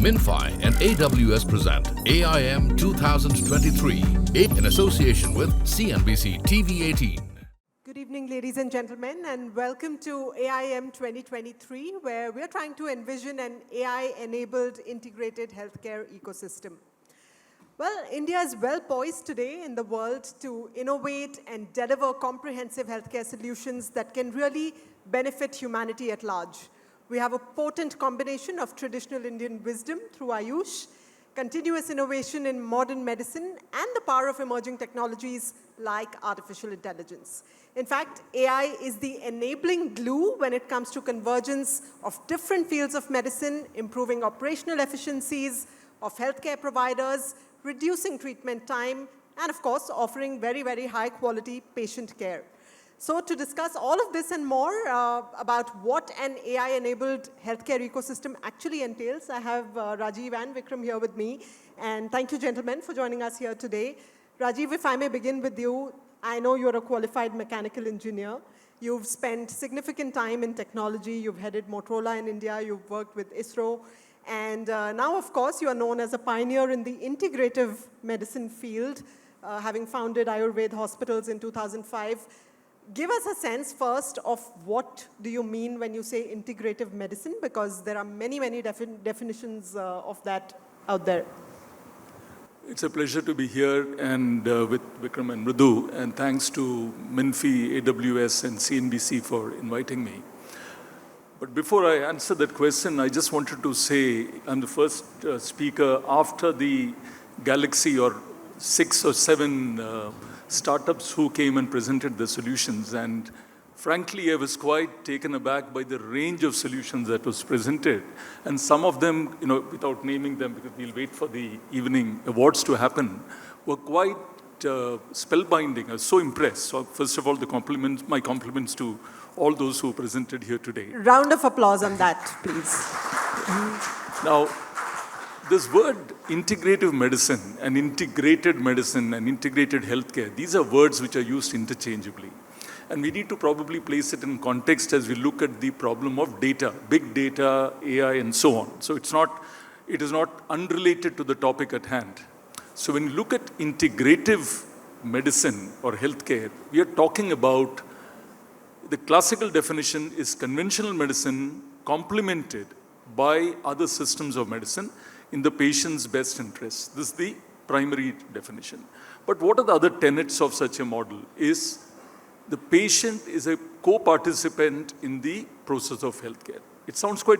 MinFi and AWS present AIM 2023 in association with CNBC TV 18. Good evening, ladies and gentlemen, and welcome to AIM 2023, where we're trying to envision an AI-enabled integrated healthcare ecosystem. Well, India is well poised today in the world to innovate and deliver comprehensive healthcare solutions that can really benefit humanity at large. We have a potent combination of traditional Indian wisdom through Ayush, continuous innovation in modern medicine, and the power of emerging technologies like artificial intelligence. In fact, AI is the enabling glue when it comes to convergence of different fields of medicine, improving operational efficiencies of healthcare providers, reducing treatment time, and of course, offering very, very high quality patient care. So to discuss all of this and more about what an AI-enabled healthcare ecosystem actually entails, I have Rajiv and Vikram here with me. And thank you, gentlemen, for joining us here today. Rajiv, if I may begin with you, I know you're a qualified mechanical engineer. You've spent significant time in technology. You've headed Motorola in India. You've worked with ISRO. And now, of course, you are known as a pioneer in the integrative medicine field, having founded Ayurveda hospitals in 2005. Give us a sense first of what do you mean when you say integrative medicine, because there are many, many definitions of that out there. It's a pleasure to be here and with Vikram and Mridu, and thanks to MinFi, AWS, and CNBC for inviting me. But before I answer that question, I just wanted to say I'm the first speaker after the Galaxy or 6 or 7 startups who came and presented the solutions. And frankly, I was quite taken aback by the range of solutions that was presented. And some of them, without naming them, because we'll wait for the evening awards to happen, were quite spellbinding. I was so impressed. So first of all, my compliments to all those who presented here today. Round of applause on that, please. Now, this word integrative medicine and integrated healthcare, these are words which are used interchangeably. And we need to probably place it in context as we look at the problem of data, big data, AI, and so on. So it is not unrelated to the topic at hand. So when you look at integrative medicine or healthcare, we are talking about the classical definition is conventional medicine complemented by other systems of medicine in the patient's best interest. This is the primary definition. But what are the other tenets of such a model? Is the patient is a co-participant in the process of healthcare. It sounds quite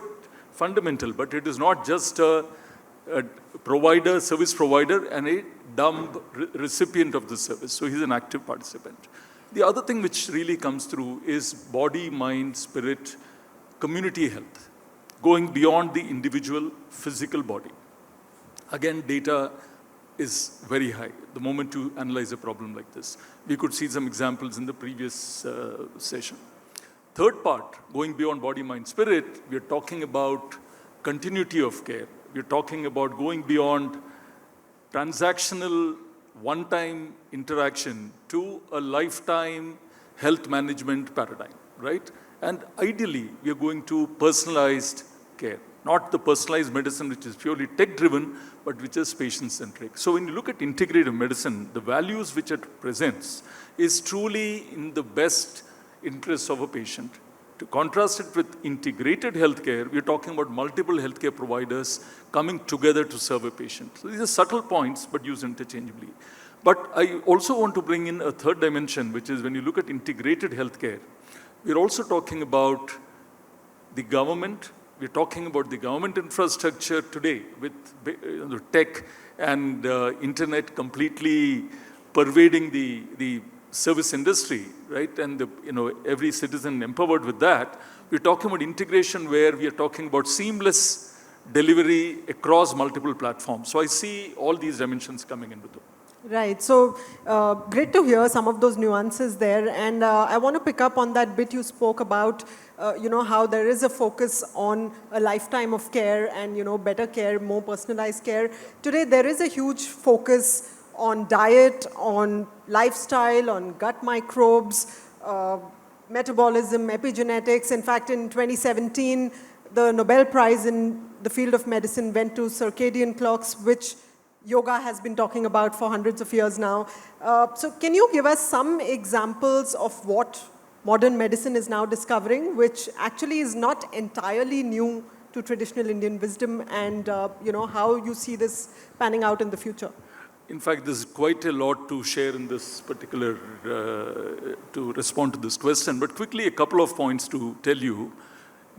fundamental, but it is not just a provider, service provider, and a dumb recipient of the service. So he's an active participant. The other thing which really comes through is body, mind, spirit, community health, going beyond the individual physical body. Again, data is very high the moment you analyze a problem like this. We could see some examples in the previous session. Third part, going beyond body, mind, spirit, we are talking about continuity of care. We are talking about going beyond transactional one-time interaction to a lifetime health management paradigm, right? And ideally, we are going to personalized care. Not the personalized medicine, which is purely tech-driven, but which is patient-centric. So when you look at integrative medicine, the values which it presents is truly in the best interest of a patient. To contrast it with integrated healthcare, we're talking about multiple healthcare providers coming together to serve a patient. So these are subtle points, but used interchangeably. But I also want to bring in a third dimension, which is when you look at integrated healthcare, we're also talking about the government. We're talking about the government infrastructure today with tech and internet completely pervading the service industry, right? And every citizen empowered with that. We're talking about integration where we are talking about seamless delivery across multiple platforms. So I see all these dimensions coming into them. Right. So great to hear some of those nuances there. And I want to pick up on that bit you spoke about, how there is a focus on a lifetime of care and, better care, more personalized care. Today, there is a huge focus on diet, on lifestyle, on gut microbes, metabolism, epigenetics. In fact, in 2017, the Nobel Prize in the field of medicine went to circadian clocks, which yoga has been talking about for hundreds of years now. So can you give us some examples of what modern medicine is now discovering, which actually is not entirely new to traditional Indian wisdom, and how you see this panning out in the future? In fact, there's quite a lot to share in this particular, to respond to this question. But quickly, a couple of points to tell you.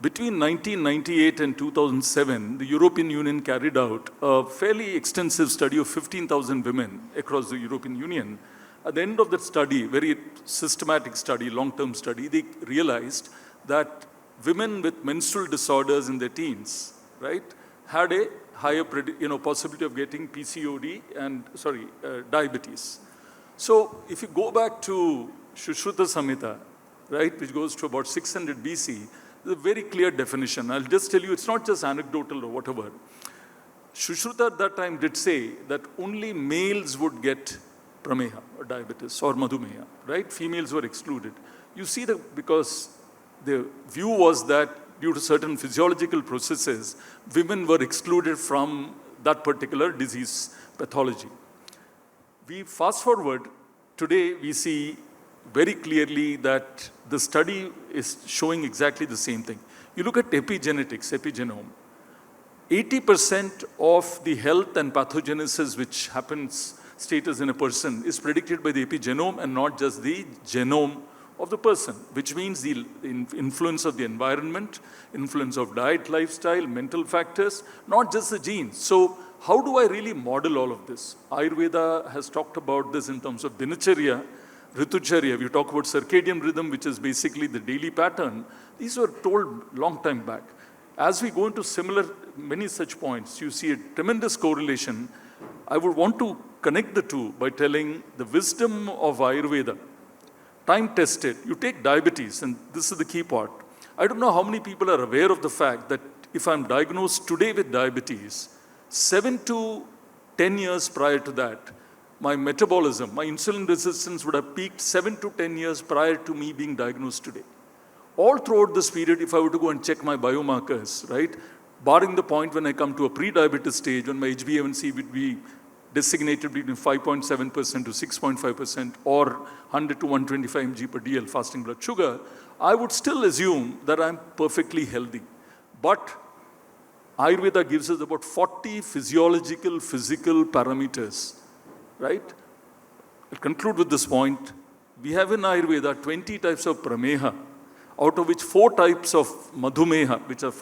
Between 1998 and 2007, the European Union carried out a fairly extensive study of 15,000 women across the European Union. At the end of that study, very systematic study, long-term study, they realized that women with menstrual disorders in their teens, right, had a higher possibility of getting PCOD and, diabetes. So if you go back to Shushruta Samhita, right, which goes to about 600 BC, there's a very clear definition. I'll just tell you, it's not just anecdotal or whatever. Shushruta at that time did say that only males would get prameha or diabetes or madhumeha, right? Females were excluded. You see that because the view was that due to certain physiological processes, women were excluded from that particular disease pathology. We fast forward, today we see very clearly that the study is showing exactly the same thing. You look at epigenetics, epigenome. 80% of the health and pathogenesis which happens status in a person is predicted by the epigenome and not just the genome of the person, which means the influence of the environment, influence of diet, lifestyle, mental factors, not just the genes. So how do I really model all of this? Ayurveda has talked about this in terms of dinacharya, ritucharya. We talk about circadian rhythm, which is basically the daily pattern. These were told long time back. As we go into many such points, you see a tremendous correlation. I would want to connect the two by telling the wisdom of Ayurveda. Time tested. You take diabetes, and this is the key part. I don't know how many people are aware of the fact that if I'm diagnosed today with diabetes, 7 to 10 years prior to that, my metabolism, my insulin resistance would have peaked 7 to 10 years prior to me being diagnosed today. All throughout this period, if I were to go and check my biomarkers, right, barring the point when I come to a pre-diabetes stage, when my HbA1c would be designated between 5.7% to 6.5% or 100 to 125 mg per dl fasting blood sugar, I would still assume that I'm perfectly healthy. But Ayurveda gives us about 40 physiological, physical parameters, right? I'll conclude with this point. We have in Ayurveda 20 types of prameha, out of which 4 types of madhumeha, which are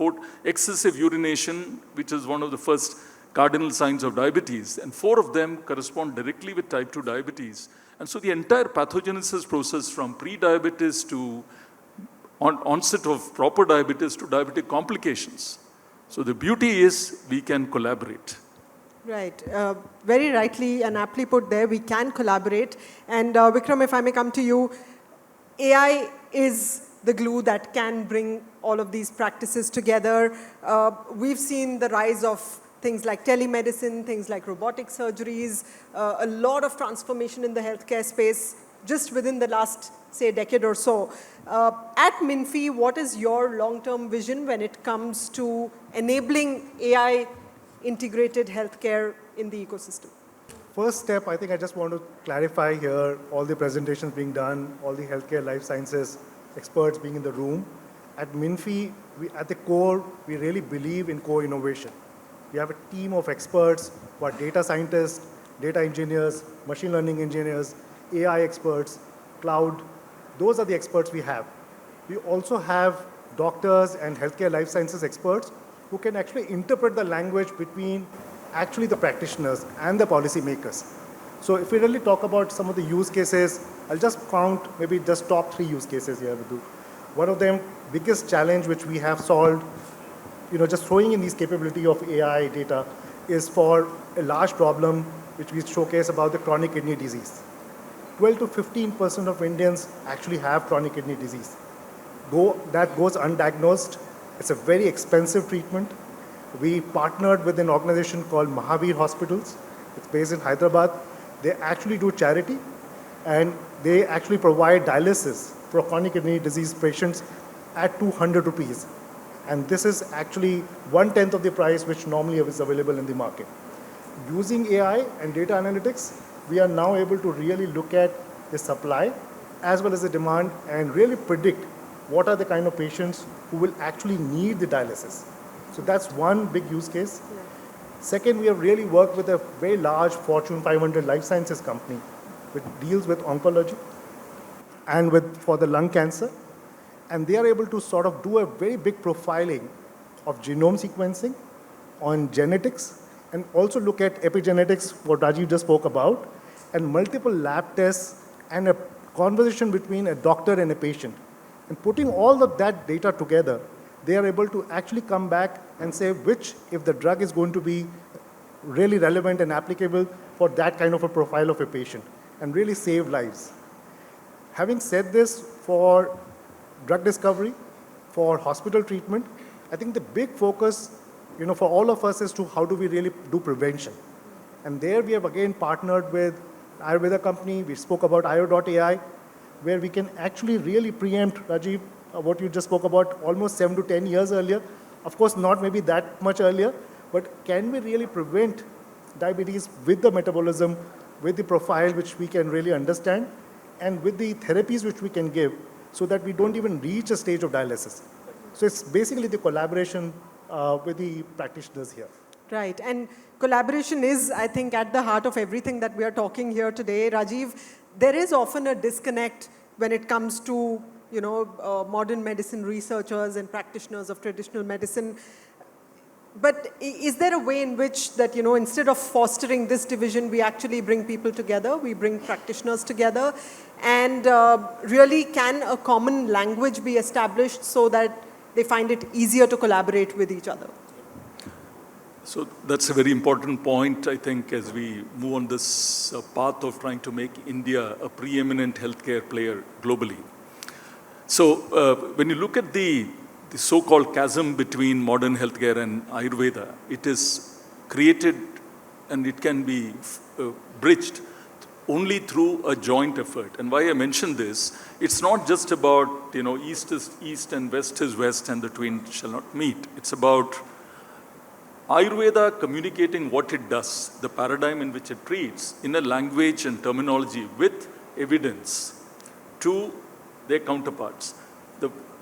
excessive urination, which is one of the first cardinal signs of diabetes, and 4 of them correspond directly with type 2 diabetes. And so the entire pathogenesis process from pre-diabetes to onset of proper diabetes to diabetic complications. So the beauty is we can collaborate. Right. Very rightly and aptly put there, we can collaborate. And Vikram, if I may come to you, AI is the glue that can bring all of these practices together. We've seen the rise of things like telemedicine, things like robotic surgeries, a lot of transformation in the healthcare space just within the last, say, decade or so. At Minfi, what is your long-term vision when it comes to enabling AI-integrated healthcare in the ecosystem? First step, I think I just want to clarify here, all the presentations being done, all the healthcare life sciences experts being in the room. At Minfi, at the core, we really believe in co-innovation. We have a team of experts who are data scientists, data engineers, machine learning engineers, AI experts, cloud. Those are the experts we have. We also have doctors and healthcare life sciences experts who can actually interpret the language between actually the practitioners and the policymakers. So if we really talk about some of the use cases, I'll just count maybe just top 3 use cases here, Vidhu. One of them, biggest challenge which we have solved, just throwing in these capability of AI data, is for a large problem which we showcase about the chronic kidney disease. 12 to 15% of Indians actually have chronic kidney disease. That goes undiagnosed. It's a very expensive treatment. We partnered with an organization called Mahavir Hospitals. It's based in Hyderabad. They actually do charity, and they actually provide dialysis for chronic kidney disease patients at 200 rupees. And this is actually 1/10 of the price which normally is available in the market. Using AI and data analytics, we are now able to really look at the supply as well as the demand and really predict what are the kind of patients who will actually need the dialysis. So that's one big use case. Yeah. Second, we have really worked with a very large Fortune 500 life sciences company which deals with oncology and for the lung cancer. And they are able to sort of do a very big profiling of genome sequencing on genetics and also look at epigenetics, what Rajiv just spoke about, and multiple lab tests and a conversation between a doctor and a patient. And putting all of that data together, they are able to actually come back and say if the drug is going to be really relevant and applicable for that kind of a profile of a patient and really save lives. Having said this, for drug discovery, for hospital treatment, I think the big focus, for all of us is to how do we really do prevention. And there we have again partnered with Ayurveda company. We spoke about IO.ai, where we can actually really preempt, Rajiv, what you just spoke about almost 7 to 10 years earlier. Of course, not maybe that much earlier, but can we really prevent diabetes with the metabolism, with the profile which we can really understand, and with the therapies which we can give so that we don't even reach a stage of dialysis. So it's basically the collaboration with the practitioners here. Right, and collaboration is, I think, at the heart of everything that we are talking here today. Rajiv, there is often a disconnect when it comes to, modern medicine researchers and practitioners of traditional medicine. But is there a way in which that, instead of fostering this division, we actually bring people together, we bring practitioners together, and really can a common language be established so that they find it easier to collaborate with each other? So that's a very important point, I think, as we move on this path of trying to make India a preeminent healthcare player globally. So when you look at the so-called chasm between modern healthcare and Ayurveda, it is created and it can be bridged only through a joint effort. And why I mention this, it's not just about, east is east and west is west and the twain shall not meet. It's about Ayurveda communicating what it does, the paradigm in which it treats, in a language and terminology with evidence to their counterparts.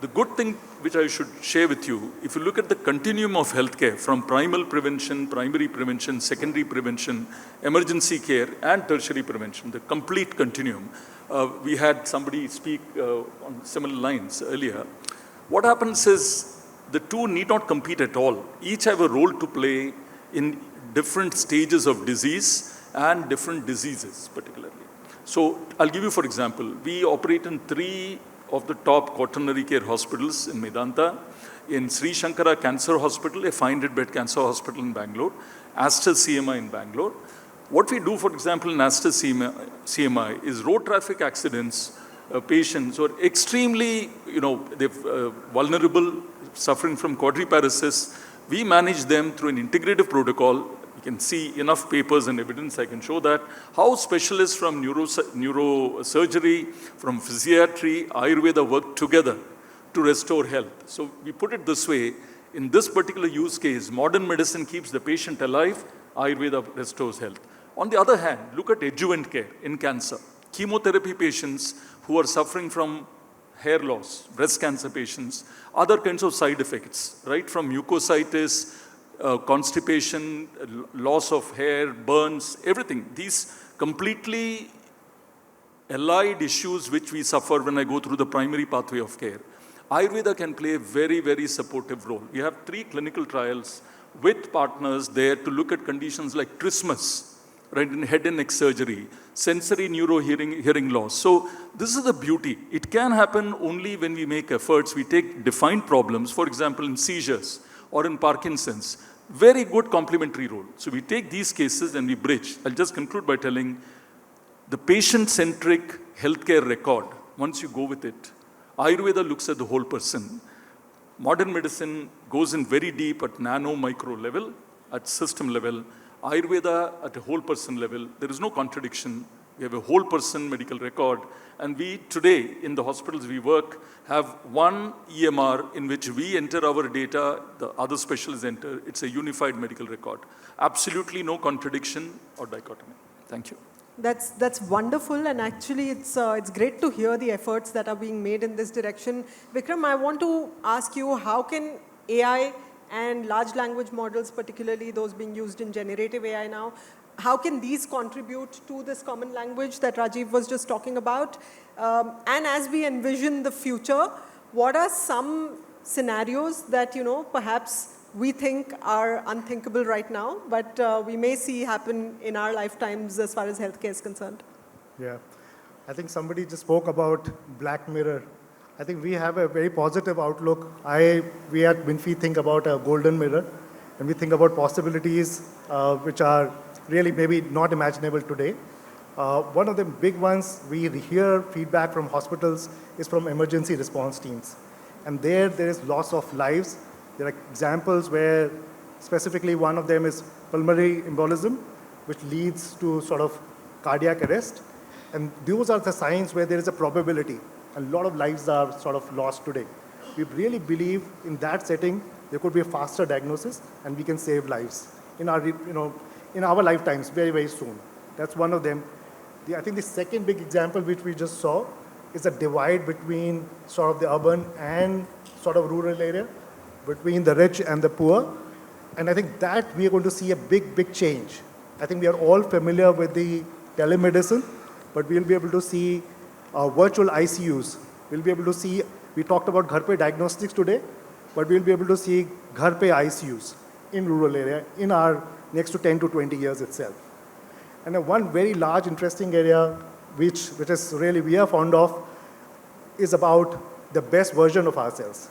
The good thing which I should share with you, if you look at the continuum of healthcare from primary prevention, secondary prevention, emergency care, and tertiary prevention, the complete continuum. We had somebody speak on similar lines earlier. What happens is the two need not compete at all. Each have a role to play in different stages of disease and different diseases particularly. So I'll give you, for example, we operate in 3 of the top quaternary care hospitals in Medanta, in Sri Shankara Cancer Hospital, a 500-bed cancer hospital in Bangalore, Aster CMI in Bangalore. What we do, for example, in Aster CMI is road traffic accidents, patients who are extremely, they're vulnerable, suffering from quadriparesis. We manage them through an integrative protocol. You can see enough papers and evidence, I can show that, how specialists from neurosurgery, from physiatry, Ayurveda work together to restore health. So we put it this way, in this particular use case, modern medicine keeps the patient alive, Ayurveda restores health. On the other hand, look at adjuvant care in cancer. Chemotherapy patients who are suffering from hair loss, breast cancer patients, other kinds of side effects, right, from mucositis, constipation, loss of hair, burns, everything. These completely allied issues which we suffer when I go through the primary pathway of care. Ayurveda can play a very, very supportive role. We have 3 clinical trials with partners there to look at conditions like trismus, right, in head and neck surgery, sensory hearing loss. So this is the beauty. It can happen only when we make efforts. We take defined problems, for example, in seizures or in Parkinson's, very good complementary role. So we take these cases and we bridge. I'll just conclude by telling the patient-centric healthcare record, once you go with it, Ayurveda looks at the whole person. Modern medicine goes in very deep at nano-micro level, at system level. Ayurveda at a whole person level, there is no contradiction. We have a whole person medical record. And we today, in the hospitals we work, have one EMR in which we enter our data, the other specialists enter. It's a unified medical record. Absolutely no contradiction or dichotomy. Thank you. That's wonderful, and actually it's great to hear the efforts that are being made in this direction. Vikram, I want to ask you, how can AI and large language models, particularly those being used in generative AI now, how can these contribute to this common language that Rajiv was just talking about? And as we envision the future, what are some scenarios that, perhaps we think are unthinkable right now, but we may see happen in our lifetimes as far as healthcare is concerned? Yeah. I think somebody just spoke about Black Mirror. I think we have a very positive outlook. We at Minfi think about a golden mirror, and we think about possibilities which are really maybe not imaginable today. One of the big ones we hear feedback from hospitals is from emergency response teams. And there is loss of lives. There are examples where specifically one of them is pulmonary embolism, which leads to sort of cardiac arrest. And those are the signs where there is a probability. A lot of lives are sort of lost today. We really believe in that setting, there could be a faster diagnosis and we can save lives in our lifetimes very, very soon. That's one of them. I think the second big example which we just saw is a divide between sort of the urban and sort of rural area, between the rich and the poor. And I think that we are going to see a big, big change. I think we are all familiar with the telemedicine, but we'll be able to see virtual ICUs. We'll be able to see, we talked about Ghar Pe diagnostics today, but we'll be able to see Ghar Pe ICUs in rural area in our next to 10 to 20 years itself. And one very large, interesting area which is really we are fond of is about the best version of ourselves.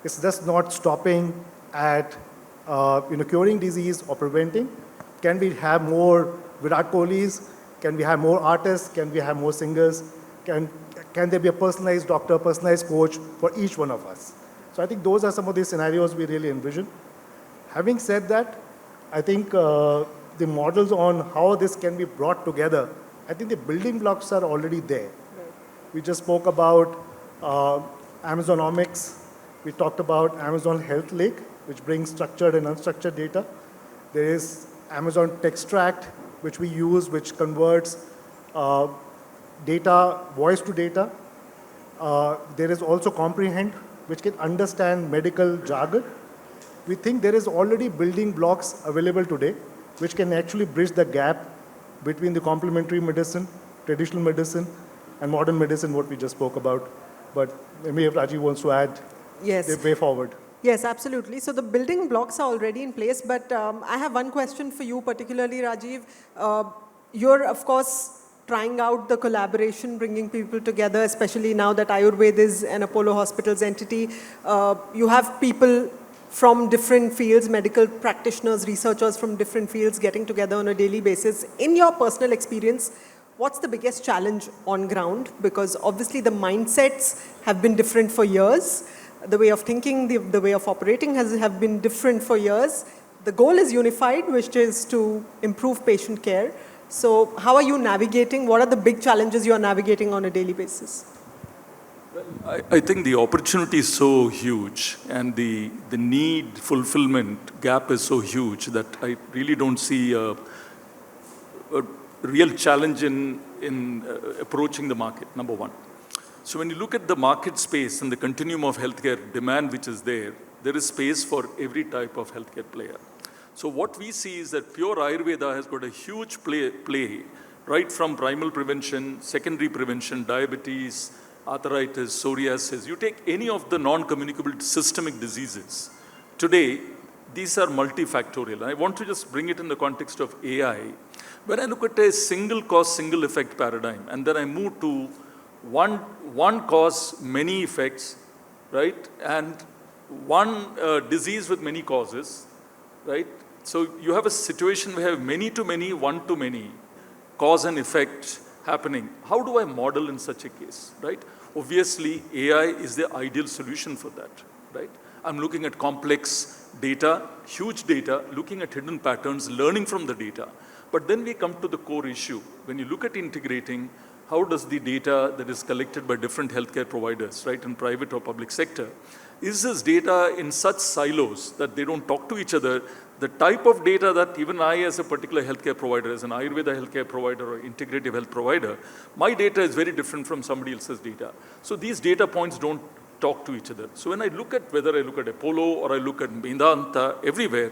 It's just not stopping at curing disease or preventing. Can we have more Virat Kohlis? Can we have more artists? Can we have more singers? Can there be a personalized doctor, personalized coach for each one of us? So I think those are some of the scenarios we really envision. Having said that, I think the models on how this can be brought together, I think the building blocks are already there. Right. We just spoke about Amazonomics. We talked about Amazon Health Lake, which brings structured and unstructured data. There is Amazon Textract, which we use, which converts data, voice to data. There is also Comprehend, which can understand medical jargon. We think there is already building blocks available today, which can actually bridge the gap between the complementary medicine, traditional medicine, and modern medicine, what we just spoke about. But maybe if Rajiv wants to add the way forward. Yes, absolutely. So the building blocks are already in place, but I have one question for you, particularly Rajiv. You're, of course, trying out the collaboration, bringing people together, especially now that Ayurveda is an Apollo Hospitals entity. You have people from different fields, medical practitioners, researchers from different fields getting together on a daily basis. In your personal experience, what's the biggest challenge on ground? Because obviously the mindsets have been different for years. The way of thinking, the way of operating have been different for years. The goal is unified, which is to improve patient care. So how are you navigating? What are the big challenges you are navigating on a daily basis? I think the opportunity is so huge and the need fulfillment gap is so huge that I really don't see a real challenge in approaching the market, number one. So when you look at the market space and the continuum of healthcare demand which is there is space for every type of healthcare player. So what we see is that pure Ayurveda has got a huge play right from primal prevention, secondary prevention, diabetes, arthritis, psoriasis. You take any of the non-communicable systemic diseases. Today, these are multifactorial. I want to just bring it in the context of AI. When I look at a single cause, single effect paradigm, and then I move to one cause, many effects, right? And one disease with many causes, right? So you have a situation where you have many to many, one to many, cause and effect happening. How do I model in such a case, right? Obviously, AI is the ideal solution for that, right? I'm looking at complex data, huge data, looking at hidden patterns, learning from the data. But then we come to the core issue. When you look at integrating, how does the data that is collected by different healthcare providers, right, in private or public sector, is this data in such silos that they don't talk to each other? The type of data that even I as a particular healthcare provider, as an Ayurveda healthcare provider or integrative health provider, my data is very different from somebody else's data. So these data points don't talk to each other. So when I look at, whether I look at Apollo or I look at Medanta, everywhere,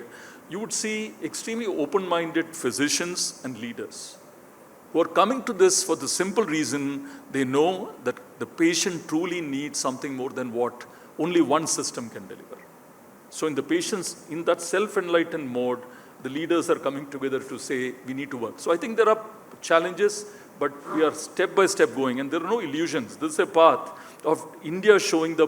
you would see extremely open-minded physicians and leaders who are coming to this for the simple reason they know that the patient truly needs something more than what only one system can deliver. So in the patients, in that self-enlightened mode, the leaders are coming together to say, we need to work. So I think there are challenges, but we are step by step going, and there are no illusions. This is a path of India showing the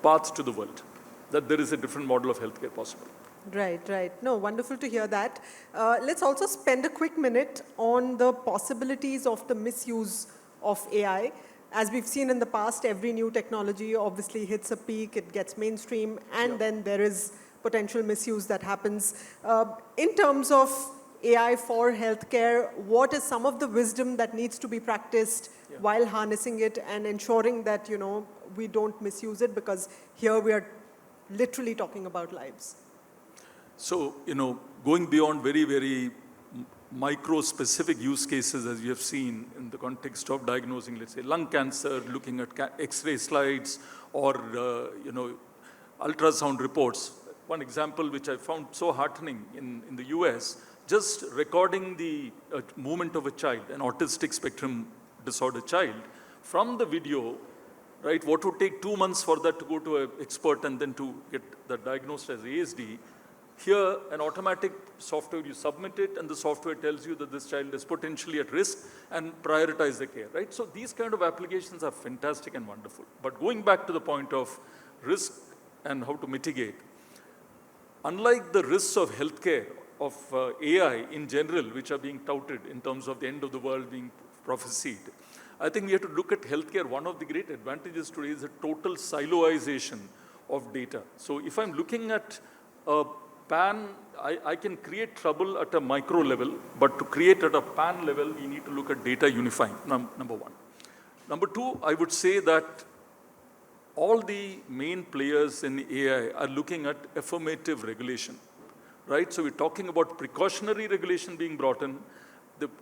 path to the world, that there is a different model of healthcare possible. Right, right. No, wonderful to hear that. Let's also spend a quick minute on the possibilities of the misuse of AI. As we've seen in the past, every new technology obviously hits a peak, it gets mainstream, and then there is potential misuse that happens. In terms of AI for healthcare, what is some of the wisdom that needs to be practiced while harnessing it and ensuring that, you know, we don't misuse it, because here we are literally talking about lives? So, you know, going beyond very, very micro-specific use cases, as we have seen in the context of diagnosing, let's say, lung cancer, looking at X-ray slides, or, you know, ultrasound reports. One example which I found so heartening in the US, just recording the movement of a child, an autistic spectrum disorder child, from the video, right, what would take 2 months for that to go to an expert and then to get that diagnosed as ASD. Here, an automatic software, you submit it, and the software tells you that this child is potentially at risk and prioritize the care, right? So these kind of applications are fantastic and wonderful. But going back to the point of risk and how to mitigate, unlike the risks of healthcare, of AI in general, which are being touted in terms of the end of the world being prophesied, I think we have to look at healthcare. One of the great advantages today is the total siloization of data. So if I'm looking at a PAN, I can create trouble at a micro level, but to create at a PAN level, we need to look at data unifying, number one. Number two, I would say that all the main players in AI are looking at affirmative regulation, right? So we're talking about precautionary regulation being brought in.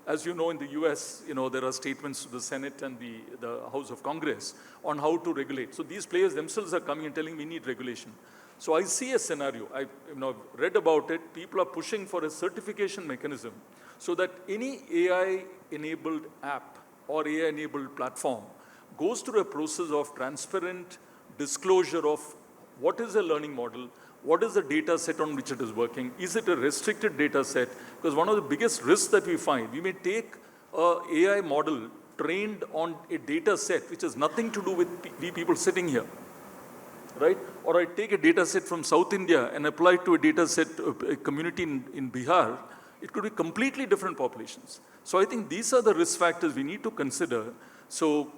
As you know, in the US, you know, there are statements to the Senate and the House of Congress on how to regulate. So these players themselves are coming and telling we need regulation. So I see a scenario, I've read about it, people are pushing for a certification mechanism so that any AI-enabled app or AI-enabled platform goes through a process of transparent disclosure of what is a learning model, what is the data set on which it is working, is it a restricted data set? Because one of the biggest risks that we find, we may take an AI model trained on a data set which has nothing to do with we people sitting here. Right? Or I take a data set from South India and apply it to a data set, a community in Bihar, it could be completely different populations. So I think these are the risk factors we need to consider. So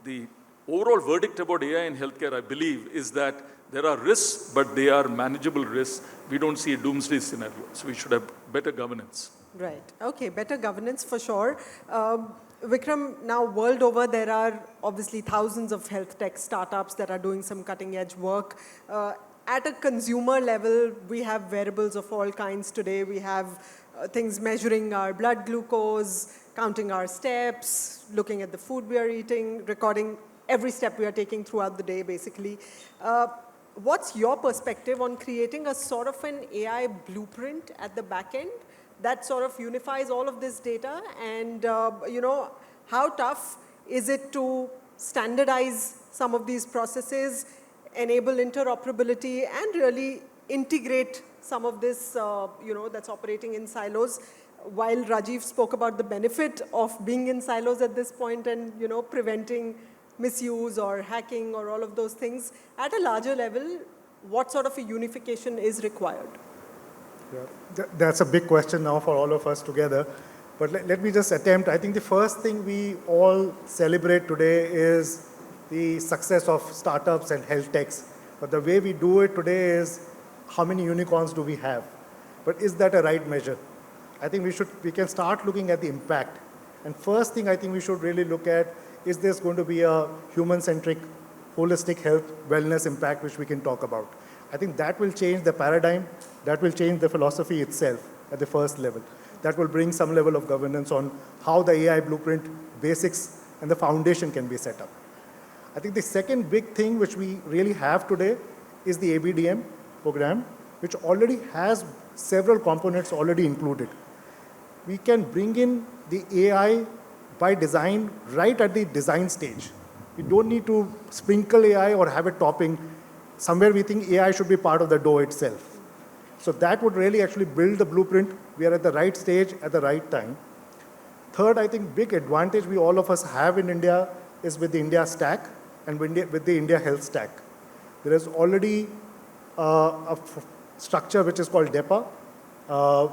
the overall verdict about AI in healthcare, I believe, is that there are risks, but they are manageable risks. We don't see a doomsday scenario. So we should have better governance. Right. Okay, better governance for sure. Vikram, now world over, there are obviously thousands of health tech startups that are doing some cutting edge work. At a consumer level, we have wearables of all kinds today. We have things measuring our blood glucose, counting our steps, looking at the food we are eating, recording every step we are taking throughout the day, basically. What's your perspective on creating a sort of an AI blueprint at the back end that sort of unifies all of this data? And, you know, how tough is it to standardize some of these processes, enable interoperability, and really integrate some of this, you know, that's operating in silos? While Rajiv spoke about the benefit of being in silos at this point and, you know, preventing misuse or hacking or all of those things, at a larger level, what sort of a unification is required? Yeah, that's a big question now for all of us together. But let me just attempt. I think the first thing we all celebrate today is the success of startups and health techs. But the way we do it today is how many unicorns do we have? But is that a right measure? I think we can start looking at the impact. And first thing I think we should really look at, is this going to be a human-centric, holistic health, wellness impact which we can talk about? I think that will change the paradigm, that will change the philosophy itself at the first level. That will bring some level of governance on how the AI blueprint basics and the foundation can be set up. I think the second big thing which we really have today is the ABDM program, which already has several components already included. We can bring in the AI by design right at the design stage. We don't need to sprinkle AI or have it topping. Somewhere we think AI should be part of the dough itself. So that would really actually build the blueprint. We are at the right stage at the right time. Third, I think big advantage we all of us have in India is with the India stack and with the India health stack. There is already structure which is called DEPA,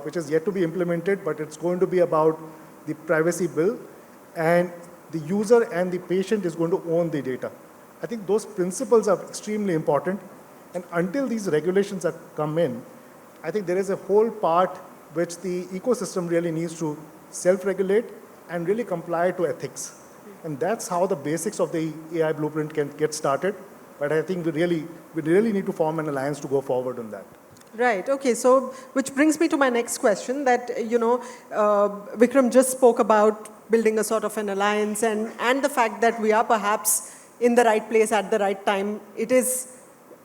which is yet to be implemented, but it's going to be about the privacy bill, and the user and the patient is going to own the data. I think those principles are extremely important, and until these regulations have come in, I think there is a whole part which the ecosystem really needs to self-regulate and really comply to ethics. And that's how the basics of the AI blueprint can get started. But I think we really need to form an alliance to go forward on that. Right. Okay. So, which brings me to my next question. That Vikram just spoke about building a sort of an alliance, and the fact that we are perhaps in the right place at the right time. It is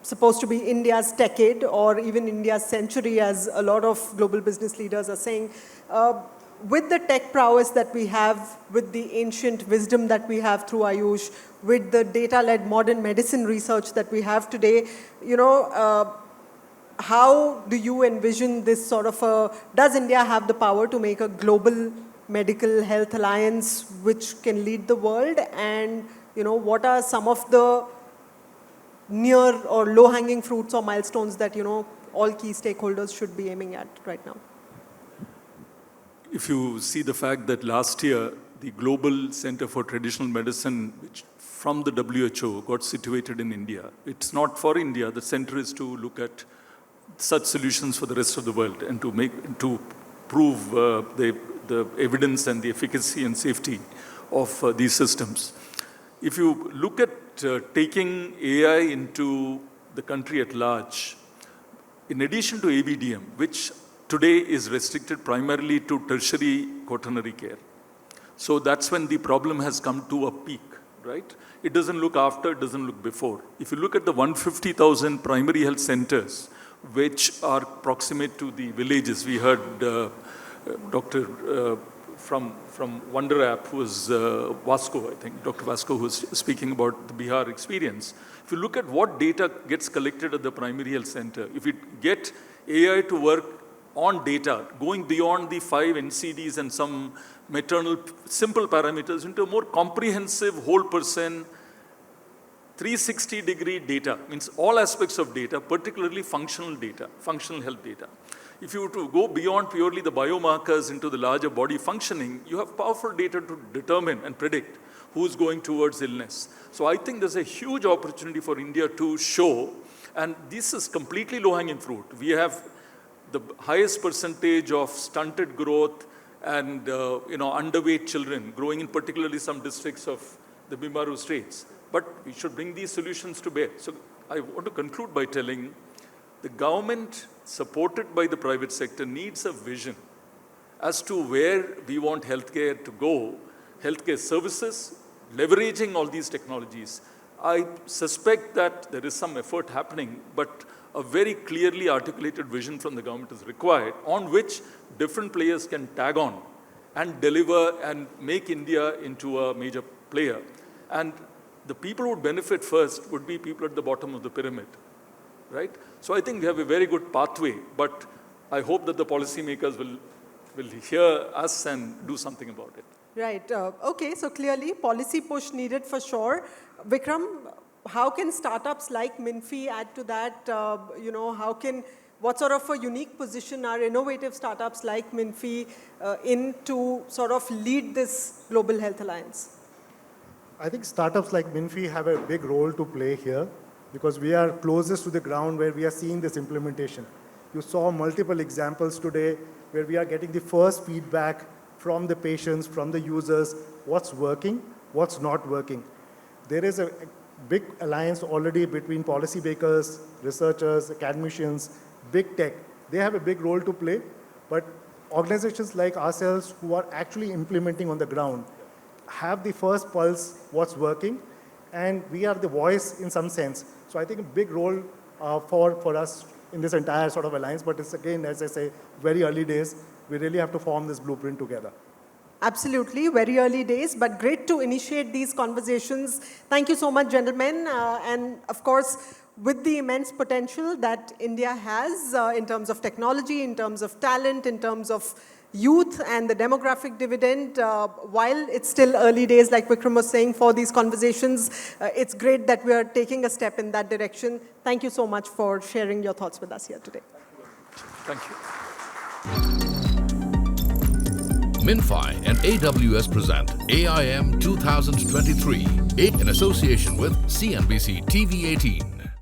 supposed to be India's decade or even India's century, as a lot of global business leaders are saying. With the tech prowess that we have, with the ancient wisdom that we have through Ayush, with the data-led modern medicine research that we have today, how do you envision this sort of does India have the power to make a global medical health alliance which can lead the world? And, what are some of the near or low-hanging fruits or milestones that, all key stakeholders should be aiming at right now? If you see the fact that last year, the Global Center for Traditional Medicine, which from the WHO got situated in India, it's not for India. The center is to look at such solutions for the rest of the world and to prove the evidence and the efficacy and safety of these systems. If you look at taking AI into the country at large, in addition to ABDM, which today is restricted primarily to tertiary quaternary care. So that's when the problem has come to a peak, right? It doesn't look after, it doesn't look before. If you look at the 150,000 primary health centers, which are proximate to the villages, we heard Dr. From Wonder App, who was Vasco, I think, Dr. Vasco, who was speaking about the Bihar experience. If you look at what data gets collected at the primary health center, if you get AI to work on data, going beyond the 5 NCDs and some maternal simple parameters into a more comprehensive whole person 360-degree data, means all aspects of data, particularly functional data, functional health data. If you were to go beyond purely the biomarkers into the larger body functioning, you have powerful data to determine and predict who's going towards illness. So I think there's a huge opportunity for India to show, and this is completely low-hanging fruit. We have the highest percentage of stunted growth and underweight children growing in particularly some districts of the Bimbaru states. But we should bring these solutions to bear. So I want to conclude by telling the government, supported by the private sector, needs a vision as to where we want healthcare to go, healthcare services, leveraging all these technologies. I suspect that there is some effort happening, but a very clearly articulated vision from the government is required, on which different players can tag on and deliver and make India into a major player. And the people who would benefit first would be people at the bottom of the pyramid, right? So I think we have a very good pathway, but I hope that the policymakers will hear us and do something about it. Right. Okay, so clearly policy push needed for sure. Vikram, how can startups like Minfi add to that? What sort of a unique position are innovative startups like Minfi in to sort of lead this global health alliance? I think startups like Minfi have a big role to play here because we are closest to the ground where we are seeing this implementation. You saw multiple examples today where we are getting the first feedback from the patients, from the users, what's working, what's not working. There is a big alliance already between policymakers, researchers, academicians, big tech. They have a big role to play, but organizations like ourselves who are actually implementing on the ground have the first pulse, what's working, and we are the voice in some sense. So I think a big role for us in this entire sort of alliance, but it's again, as I say, very early days. We really have to form this blueprint together. Absolutely, very early days, but great to initiate these conversations. Thank you so much, gentlemen. And of course, with the immense potential that India has in terms of technology, in terms of talent, in terms of youth and the demographic dividend, while it's still early days, like Vikram was saying, for these conversations, it's great that we are taking a step in that direction. Thank you so much for sharing your thoughts with us here today. Thank you. MinFi and AWS present AIM 2023 in association with CNBC TV 18.